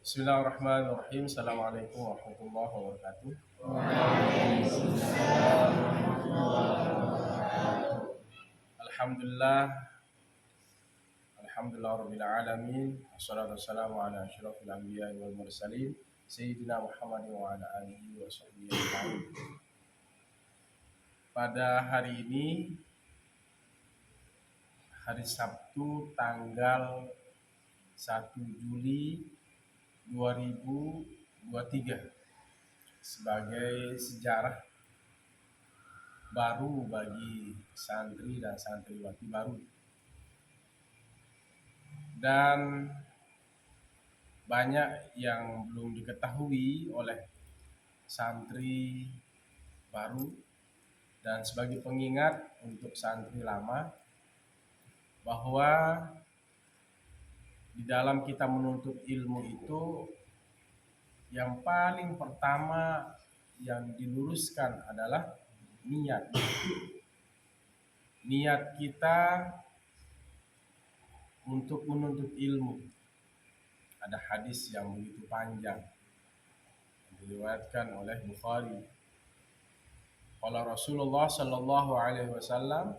Bismillahirrahmanirrahim. Assalamualaikum warahmatullahi wabarakatuh. Alhamdulillah, alhamdulillah rabbil alamin. Wassalatu wassalamu ala asyrafil anbiya'i wal mursalin sayyidina Muhammadin wa ala alihi wa sahbihi ajma'in. Pada hari ini, hari Sabtu tanggal 1 Juli 2023, sebagai sejarah baru bagi santri dan santriwati baru, dan banyak yang belum diketahui oleh santri baru, dan sebagai pengingat untuk santri lama bahwa di dalam kita menuntut ilmu itu yang paling pertama yang diluruskan adalah niat. Niat kita untuk menuntut ilmu. Ada hadis yang begitu panjang yang diriwayatkan oleh Bukhari. Qala Rasulullah sallallahu alaihi wasallam,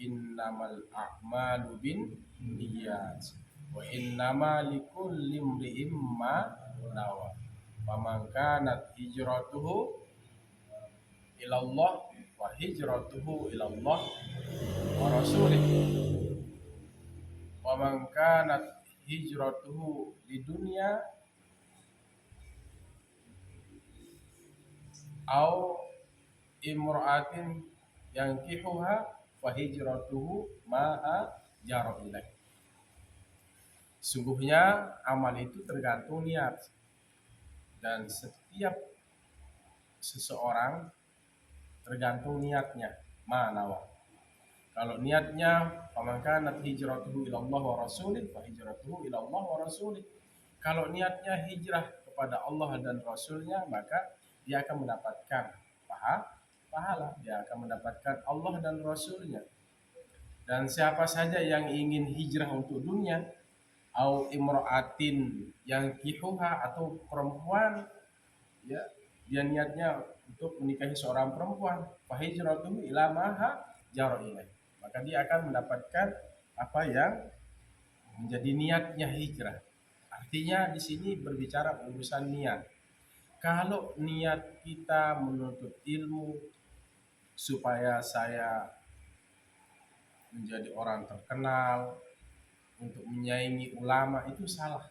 innamal a'malu bin niyyat wa innama likulli imri'in ma nawa. Faman kanat hijratuhu ila Allah wa hijratuhu ila Allah wa rasulih. Wa man kanat hijratuhu lidunya au imra'atin yankihuha fa hijratuhu ma'a jara ilaih. Sungguhnya amal itu tergantung niat, dan setiap seseorang tergantung niatnya. Manawa. Kalau niatnya faman kanat hijratuhu ila Allah wa rasulih fa hijratuhu ila Allah wa rasulih. Kalau niatnya hijrah kepada Allah dan Rasulnya, maka dia akan mendapatkan pahala, dia akan mendapatkan Allah dan Rasulnya. Dan siapa saja yang ingin hijrah untuk dunia, au imra'atin yang kihuha, atau perempuan, ya, dia niatnya untuk menikahi seorang perempuan, fa hijratuhu ila ma jara ilaih, maka dia akan mendapatkan apa yang menjadi niatnya hijrah. Artinya di sini berbicara urusan niat. Kalau niat kita menuntut ilmu supaya saya menjadi orang terkenal, untuk menyaingi ulama, itu salah.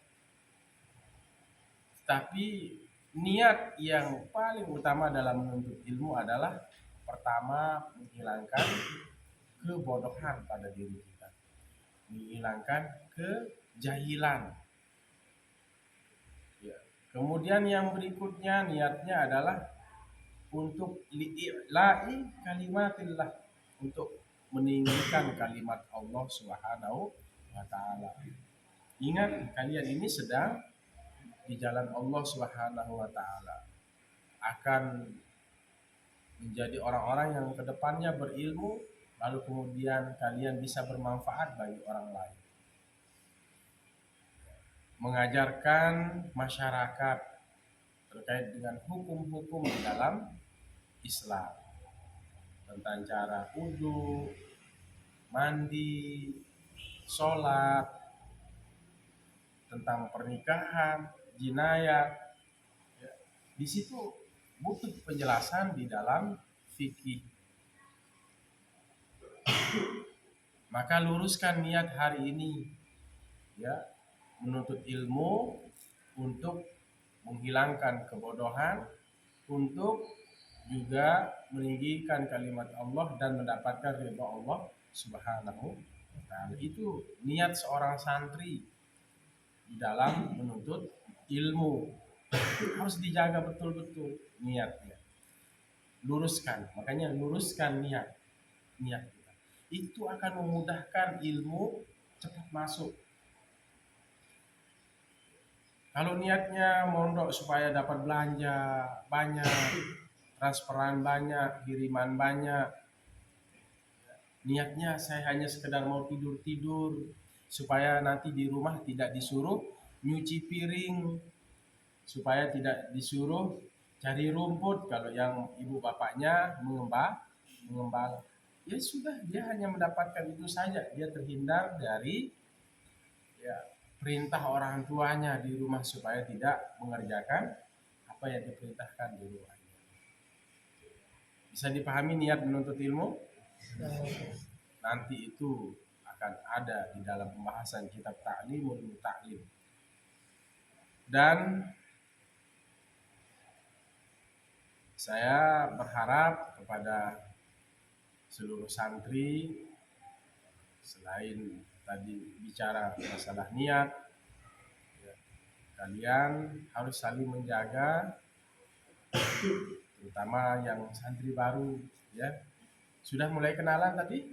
Tapi niat yang paling utama dalam menuntut ilmu adalah pertama menghilangkan kebodohan pada diri kita, menghilangkan kejahilan. Ya. Kemudian yang berikutnya niatnya adalah untuk li'i'la'i kalimatillah, untuk meninggikan kalimat Allah Subhanahu wa taala. Ingat, kalian ini sedang di jalan Allah Subhanahu wa taala, akan menjadi orang-orang yang kedepannya berilmu, lalu kemudian kalian bisa bermanfaat bagi orang lain, mengajarkan masyarakat terkait dengan hukum-hukum di dalam Islam, tentang cara wudu, mandi, sholat, tentang pernikahan, jinayat. Ya, di situ butuh penjelasan di dalam fikih. Maka luruskan niat hari ini, ya, menuntut ilmu untuk menghilangkan kebodohan, untuk juga meninggikan kalimat Allah dan mendapatkan ridha Allah Subhanahu wa taala. Itu niat seorang santri di dalam menuntut ilmu. Harus dijaga betul-betul niatnya. Luruskan, makanya luruskan niat kita. Itu akan memudahkan ilmu cepat masuk. Kalau niatnya mondok supaya dapat belanja banyak, transferan banyak, kiriman banyak, niatnya saya hanya sekedar mau tidur-tidur supaya nanti di rumah tidak disuruh nyuci piring, supaya tidak disuruh cari rumput kalau yang ibu bapaknya mengembala. Ya sudah, dia hanya mendapatkan itu saja, dia terhindar dari ya perintah orang tuanya di rumah supaya tidak mengerjakan apa yang diperintahkan di rumahnya. Bisa dipahami niat menuntut ilmu? Nanti itu akan ada di dalam pembahasan kitab Ta'limul Muta'lim. Dan saya berharap kepada seluruh santri, selain tadi bicara masalah niat, ya, kalian harus saling menjaga, terutama yang santri baru, ya. Sudah mulai kenalan tadi?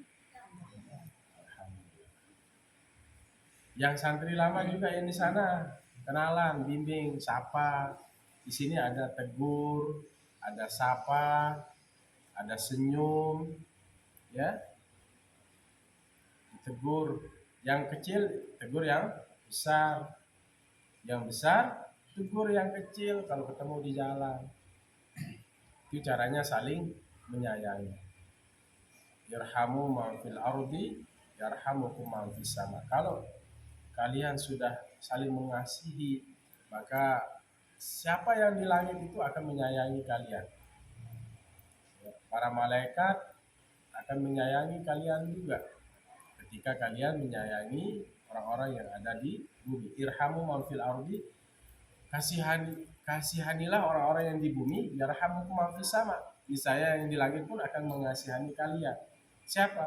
Yang santri lama juga yang di sana, kenalan, bimbing, sapa. Di sini ada tegur, ada sapa, ada senyum, ya. Ditegur yang kecil, tegur yang besar. Yang besar, tegur yang kecil kalau ketemu di jalan. Itu caranya saling menyayangi. Yarhamu man fil ardi, yarhamukum man fis sama. Kalau kalian sudah saling mengasihi, maka siapa yang di langit itu akan menyayangi kalian. Para malaikat akan menyayangi kalian juga ketika kalian menyayangi orang-orang yang ada di bumi. Irhamu man fil ardi, kasihanilah orang-orang yang di bumi, yarhamukum man fis sama. Saya yang di langit pun akan mengasihani kalian. Siapa?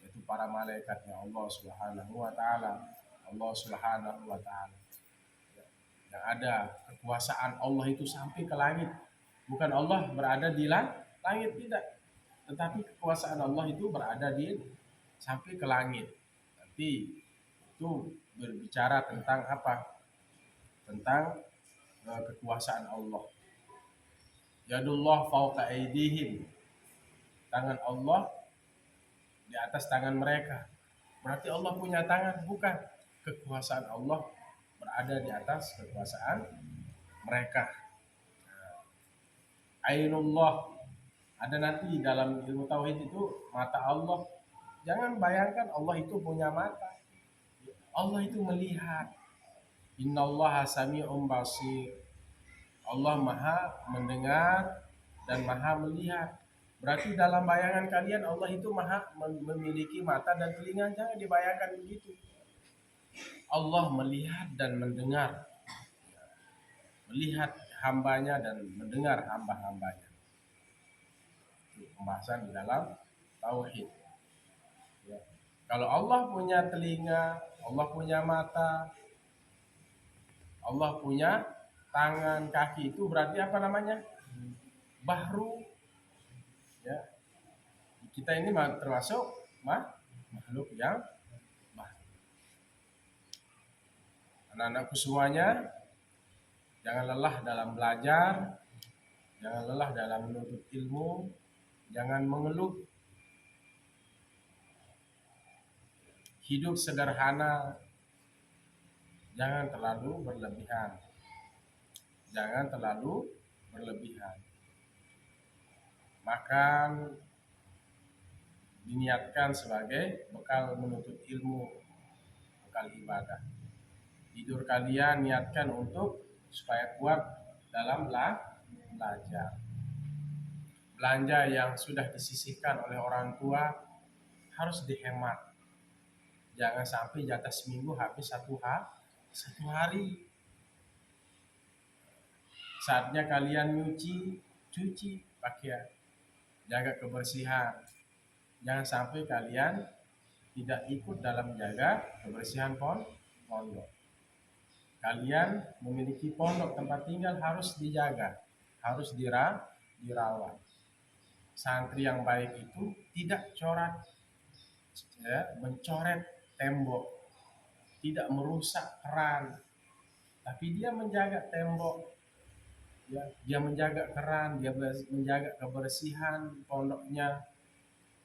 Yaitu para malaikatnya Allah Subhanahu wa taala. Allah Subhanahu wa taala. Yang ada kekuasaan Allah itu sampai ke langit. Bukan Allah berada di langit, tidak. Tetapi kekuasaan Allah itu berada di sampai ke langit. Nanti itu berbicara tentang apa? Tentang kekuasaan Allah. Yadullah fauqa aydihim. Tangan Allah di atas tangan mereka. Berarti Allah punya tangan? Bukan. Kekuasaan Allah berada di atas kekuasaan mereka. Ainullah, ada nanti dalam ilmu tauhid itu mata Allah. Jangan bayangkan Allah itu punya mata. Allah itu melihat. Innallaha sami'un basir. Allah maha mendengar dan maha melihat. Berarti dalam bayangan kalian Allah itu maha memiliki mata dan telinga. Jangan dibayangkan begitu. Allah melihat dan mendengar. Melihat hambanya dan mendengar hamba-hambanya. Itu pembahasan di dalam tauhid. Ya. Kalau Allah punya telinga, Allah punya mata, Allah punya tangan, kaki, itu berarti apa namanya? Bahru. Ya. Kita ini termasuk makhluk yang bahru. Anak-anakku semuanya, jangan lelah dalam belajar, jangan lelah dalam menuntut ilmu, jangan mengeluh. Hidup sederhana, jangan terlalu berlebihan. Jangan terlalu berlebihan. Makan diniatkan sebagai bekal menuntut ilmu, bekal ibadah. Tidur kalian niatkan untuk supaya kuat dalam belajar. Belanja yang sudah disisihkan oleh orang tua harus dihemat. Jangan sampai jatah seminggu habis satu hari. Saatnya kalian cuci pakaian, jaga kebersihan. Jangan sampai kalian tidak ikut dalam menjaga kebersihan pondok. Kalian memiliki pondok tempat tinggal harus dijaga, harus dirawat. Santri yang baik itu tidak mencoret tembok, tidak merusak keran, tapi dia menjaga tembok, ya, dia menjaga keran, dia menjaga kebersihan pondoknya.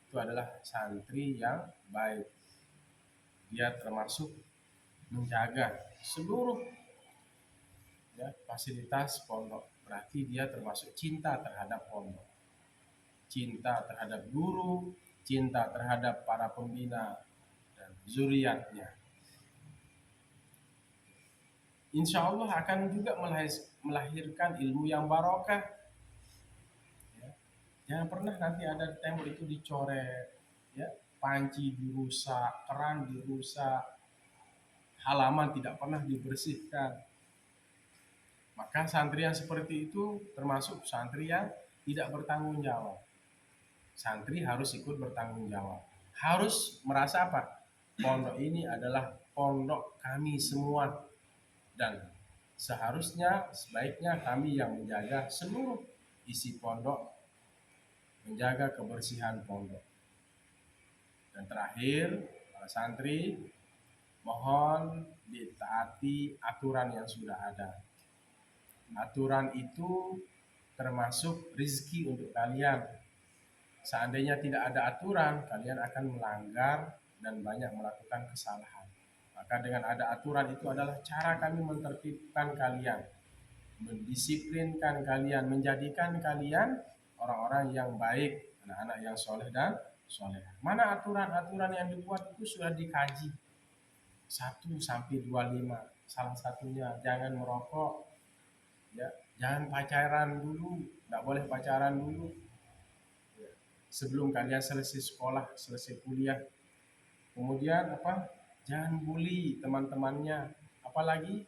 Itu adalah santri yang baik. Dia termasuk menjaga seluruh ya, fasilitas pondok. Berarti dia termasuk cinta terhadap pondok, cinta terhadap guru, cinta terhadap para pembina dan zuriatnya. Insya Allah akan juga melahirkan ilmu yang barokah. Ya. Jangan pernah nanti ada tembok itu dicoret, ya, panci dirusak, keran dirusak, halaman tidak pernah dibersihkan. Maka santri yang seperti itu termasuk santri yang tidak bertanggung jawab. Santri harus ikut bertanggung jawab. Harus merasa apa? Pondok ini adalah pondok kami semua. Dan seharusnya sebaiknya kami yang menjaga seluruh isi pondok, menjaga kebersihan pondok. Dan terakhir, para santri mohon ditaati aturan yang sudah ada. Aturan itu termasuk rizki untuk kalian. Seandainya tidak ada aturan, kalian akan melanggar dan banyak melakukan kesalahan. Maka dengan ada aturan itu adalah cara kami mentertibkan kalian, mendisiplinkan kalian, menjadikan kalian orang-orang yang baik, anak-anak yang soleh dan soleh. Mana aturan-aturan yang dibuat itu sudah dikaji 1 sampai 25. Salah satunya jangan merokok, ya, jangan pacaran dulu, tidak boleh pacaran dulu. Sebelum kalian selesai sekolah, selesai kuliah. Kemudian apa? Jangan bully teman-temannya. Apalagi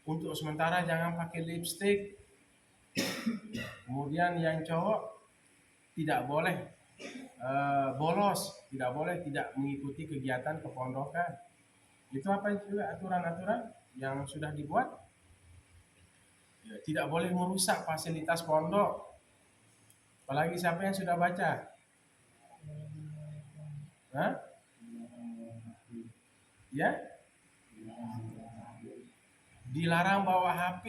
untuk sementara jangan pakai lipstick. Kemudian yang cowok tidak boleh bolos, tidak boleh tidak mengikuti kegiatan kepondokan. Itu apa itu aturan-aturan yang sudah dibuat? Ya, tidak boleh merusak fasilitas pondok. Apalagi siapa yang sudah baca? Hah? Ya? Dilarang bawa HP,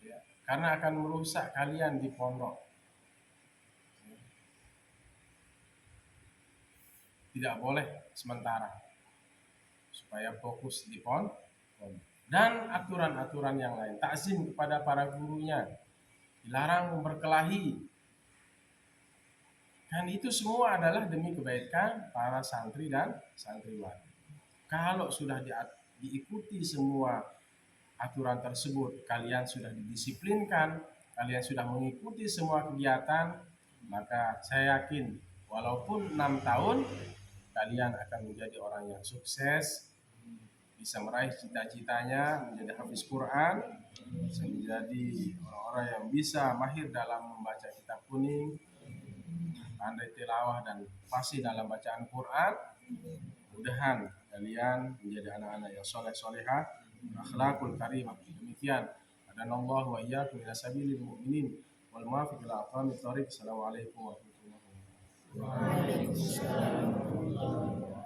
ya, karena akan merusak kalian di pondok. Tidak boleh sementara, supaya fokus di pondok. Dan aturan-aturan yang lain, takzim kepada para gurunya, dilarang berkelahi. Dan itu semua adalah demi kebaikan para santri dan santriwan. Kalau sudah diikuti semua aturan tersebut, kalian sudah didisiplinkan, kalian sudah mengikuti semua kegiatan, maka saya yakin walaupun 6 tahun kalian akan menjadi orang yang sukses, bisa meraih cita-citanya menjadi hafiz Quran, bisa menjadi orang-orang yang bisa mahir dalam membaca kitab kuning, pandai tilawah dan fasih dalam bacaan Quran. Mudah-mudahan kalian menjadi anak-anak yang soleh-solehah, akhlakul karimah. Demikian. Adanallah wa iyyakum ila sabilil mu'minin wal muwaffiq ila aqwamit thoriq. Assalamualaikum warahmatullahi wabarakatuh. Waalaikumsalam warahmatullahi wabarakatuh.